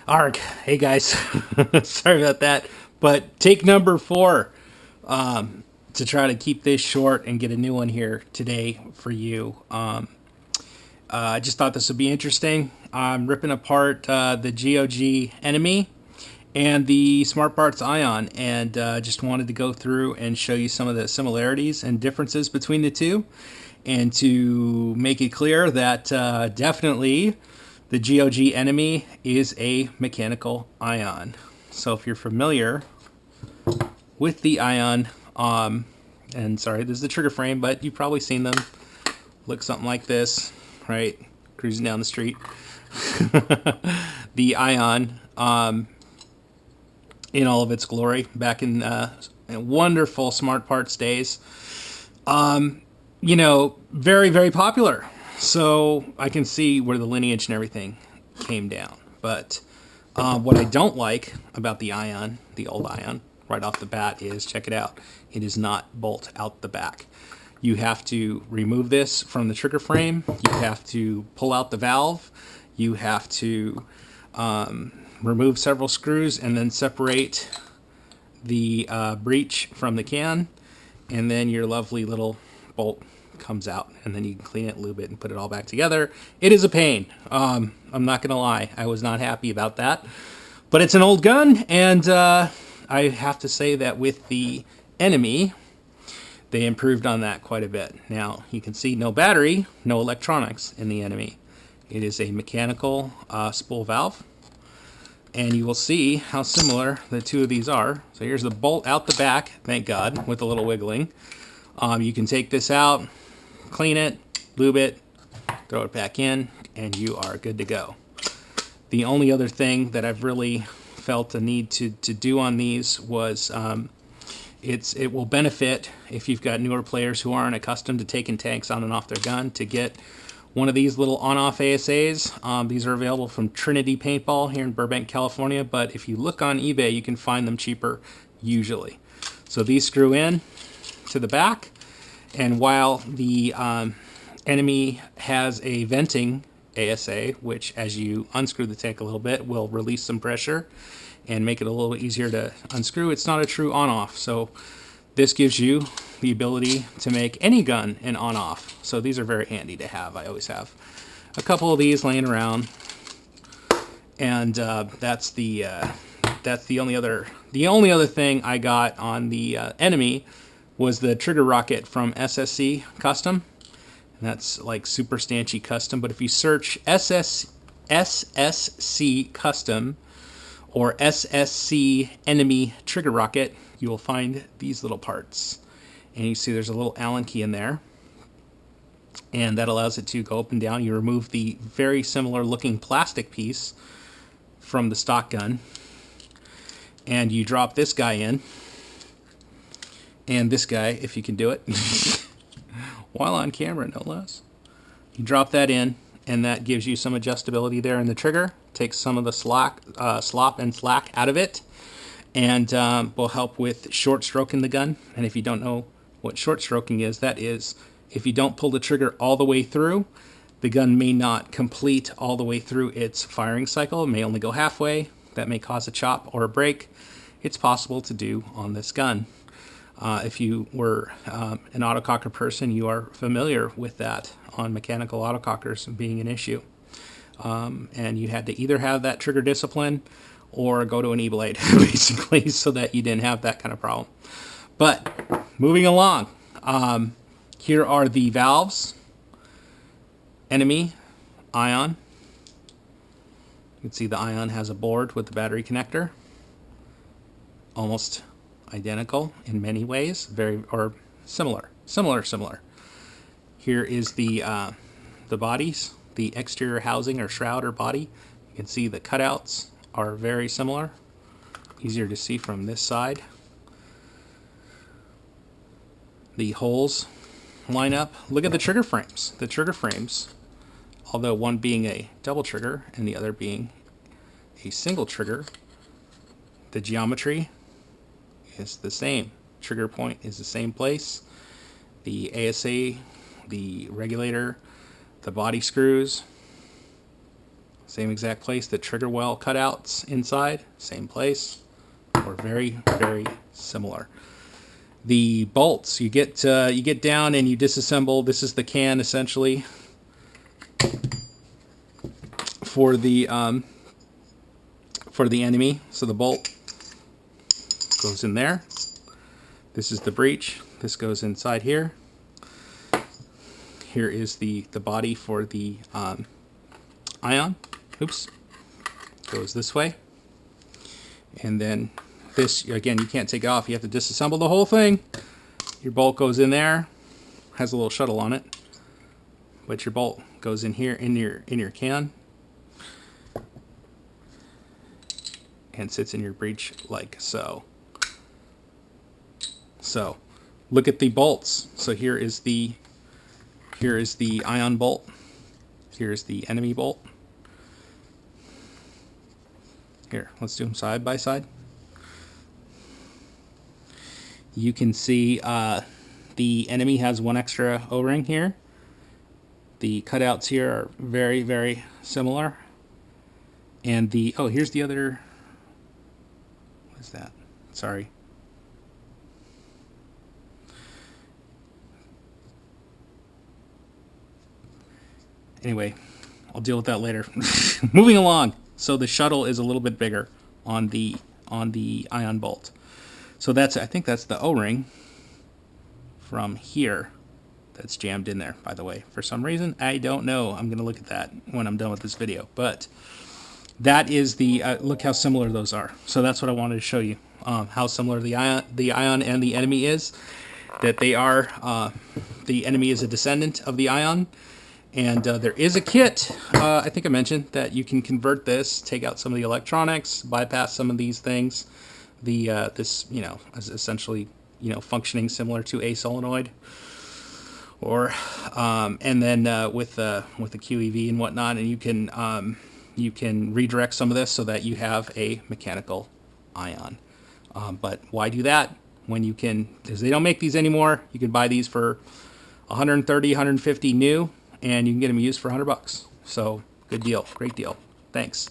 Arg. Hey guys, sorry about that. But take number 4 to try to keep this short and get a new one here today for you. I just thought this would be interesting. I'm ripping apart the GOG Enmey and the Smart Parts Ion, and just wanted to go through and show you some of the similarities and differences between the two, and to make it clear that definitely the GOG Enmey is a mechanical ion. So if you're familiar with the ion, and sorry, this is the trigger frame, but you've probably seen them. Look something like this, right? Cruising down the street. The ion, in all of its glory, back in wonderful Smart Parts days. Very, very popular. So I can see where the lineage and everything came down. But what I don't like about the ion, the old ion, right off the bat is, check it out, it is not bolt out the back. You have to remove this from the trigger frame. You have to pull out the valve. You have to remove several screws and then separate the breech from the can. And then your lovely little bolt comes out, and then you can clean it, lube it, and put it all back together. It is a pain. I'm not gonna lie, I was not happy about that, but it's an old gun, and I have to say that with the Enmey, they improved on that quite a bit. Now you can see no battery, no electronics in the Enmey. It is a mechanical spool valve, and you will see how similar the two of these are. So here's the bolt out the back, thank God, with a little wiggling. You can take this out, clean it, lube it, throw it back in, and you are good to go. The only other thing that I've really felt a need to do on these was it will benefit if you've got newer players who aren't accustomed to taking tanks on and off their gun to get one of these little on-off ASAs. These are available from Trinity Paintball here in Burbank, California, but if you look on eBay, you can find them cheaper usually. So these screw in to the back, and while the Enmey has a venting ASA, which as you unscrew the tank a little bit will release some pressure and make it a little easier to unscrew, it's not a true on-off. So this gives you the ability to make any gun an on-off. So these are very handy to have. I always have a couple of these laying around, and that's the only other thing I got on the Enmey was the trigger rocket from SSC Custom. And that's like super stanchy custom, but if you search SSC Custom or SSC Enmey trigger rocket, you will find these little parts. And you see there's a little Allen key in there, and that allows it to go up and down. You remove the very similar looking plastic piece from the stock gun, and you drop this guy in, and this guy, if you can do it, while on camera, no less. You drop that in, and that gives you some adjustability there in the trigger, takes some of the slop and slack out of it, and will help with short stroking the gun. And if you don't know what short stroking is, that is, if you don't pull the trigger all the way through, the gun may not complete all the way through its firing cycle. It may only go halfway. That may cause a chop or a break. It's possible to do on this gun. If you were an autococker person, you are familiar with that on mechanical autocockers being an issue. And you had to either have that trigger discipline or go to an E-blade, basically, so that you didn't have that kind of problem. But moving along, here are the valves. Enmey, ion. You can see the ion has a board with the battery connector. Almost identical in many ways, similar. Here is the bodies, the exterior housing or shroud or body. You can see the cutouts are very similar, easier to see from this side. The holes line up. Look at the trigger frames. The trigger frames, although one being a double trigger and the other being a single trigger, the geometry is the same. Trigger point is the same place. The ASA, the regulator, the body screws, Same exact place. The trigger well cutouts inside, same place. Or very, very similar. The bolts, you get down and you disassemble. This is the can essentially for the Enmey. So the bolt goes in there. This is the breech. This goes inside here. Here is the body for the ion. Oops. Goes this way. And then this, again, you can't take it off. You have to disassemble the whole thing. Your bolt goes in there. Has a little shuttle on it. But your bolt goes in here in your can. And sits in your breech like so. So, look at the bolts. So here is the ion bolt. Here's the Enmey bolt. Here, let's do them side by side. You can see the Enmey has one extra O-ring here. The cutouts here are very, very similar. And the, oh, here's the other, what is that? Sorry. Anyway, I'll deal with that later. Moving along. So the shuttle is a little bit bigger on the ion bolt. So that's, I think that's the O-ring from here that's jammed in there, by the way. For some reason, I don't know. I'm going to look at that when I'm done with this video. But that is the, look how similar those are. So that's what I wanted to show you, how similar the ion and the Enmey is. That they are, the Enmey is a descendant of the ion. And there is a kit, I think I mentioned, that you can convert this, take out some of the electronics, bypass some of these things. This, you know, is essentially, you know, functioning similar to a solenoid. Or, and then with the QEV and whatnot, and you can redirect some of this so that you have a mechanical ion. But why do that when you can? Because they don't make these anymore. You can buy these for 130, 150 new. And you can get them used for $100. So, good deal. Great deal. Thanks.